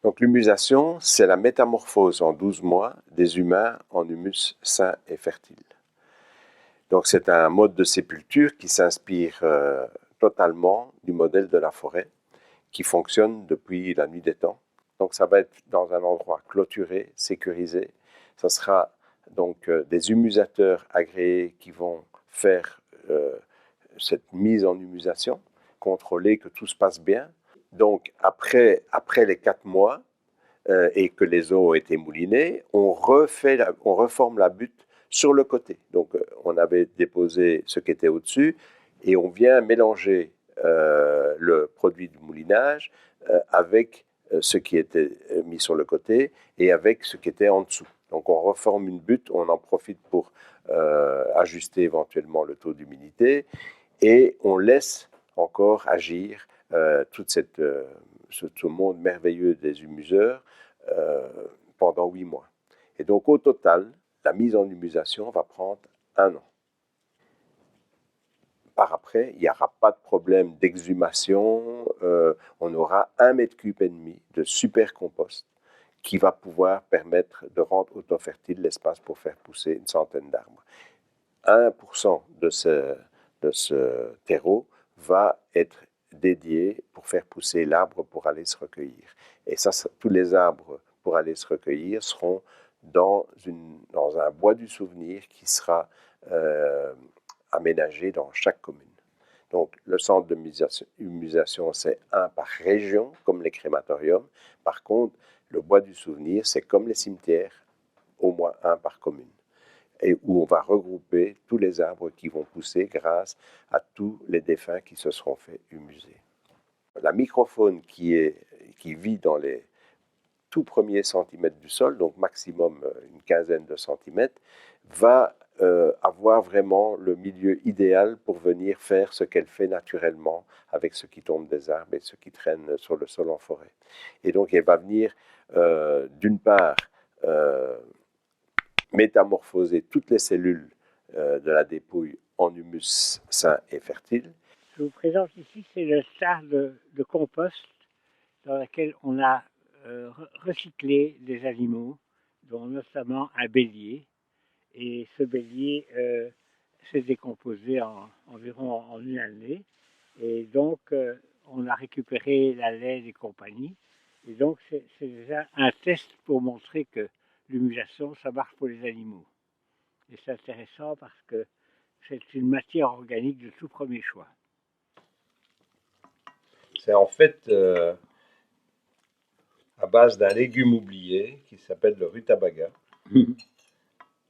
Donc l'humusation, c'est la métamorphose en 12 mois des humains en humus sain et fertile. Donc c'est un mode de sépulture qui s'inspire totalement du modèle de la forêt, qui fonctionne depuis la nuit des temps. Donc ça va être dans un endroit clôturé, sécurisé. Ça sera donc des humusateurs agréés qui vont faire cette mise en humusation, contrôler que tout se passe bien. Donc après les 4 mois et que les eaux ont été moulinées, on reforme la butte sur le côté. Donc on avait déposé ce qui était au-dessus et on vient mélanger le produit du moulinage avec ce qui était mis sur le côté et avec ce qui était en dessous. Donc on reforme une butte, on en profite pour ajuster éventuellement le taux d'humidité et on laisse encore agir tout ce monde merveilleux des humuseurs pendant 8 mois. Et donc au total, la mise en humusation va prendre 1 an. Par après, il n'y aura pas de problème d'exhumation. On aura 1,5 m de super compost qui va pouvoir permettre de rendre autofertile l'espace pour faire pousser une centaine d'arbres. 1% de ce terreau va être dédié pour faire pousser l'arbre pour aller se recueillir. Et ça, tous les arbres pour aller se recueillir seront dans un bois du souvenir qui sera aménagé dans chaque commune. Donc, le centre de humusation, c'est un par région, comme les crématoriums. Par contre, le bois du souvenir, c'est comme les cimetières, au moins un par commune. Et où on va regrouper tous les arbres qui vont pousser grâce à tous les défunts qui se seront fait humuser. La microfaune qui vit dans les tout premiers centimètres du sol, donc maximum une quinzaine de centimètres, va avoir vraiment le milieu idéal pour venir faire ce qu'elle fait naturellement avec ce qui tombe des arbres et ce qui traîne sur le sol en forêt. Et donc elle va venir d'une part métamorphoser toutes les cellules de la dépouille en humus sain et fertile. Je vous présente ici, c'est le tas de compost dans lequel on a recyclé des animaux, dont notamment un bélier. Et ce bélier s'est décomposé environ en une année. Et donc, on a récupéré la laine et compagnie. Et donc, c'est déjà un test pour montrer que l'humusation, ça marche pour les animaux. Et c'est intéressant parce que c'est une matière organique de tout premier choix. C'est en fait à base d'un légume oublié qui s'appelle le rutabaga.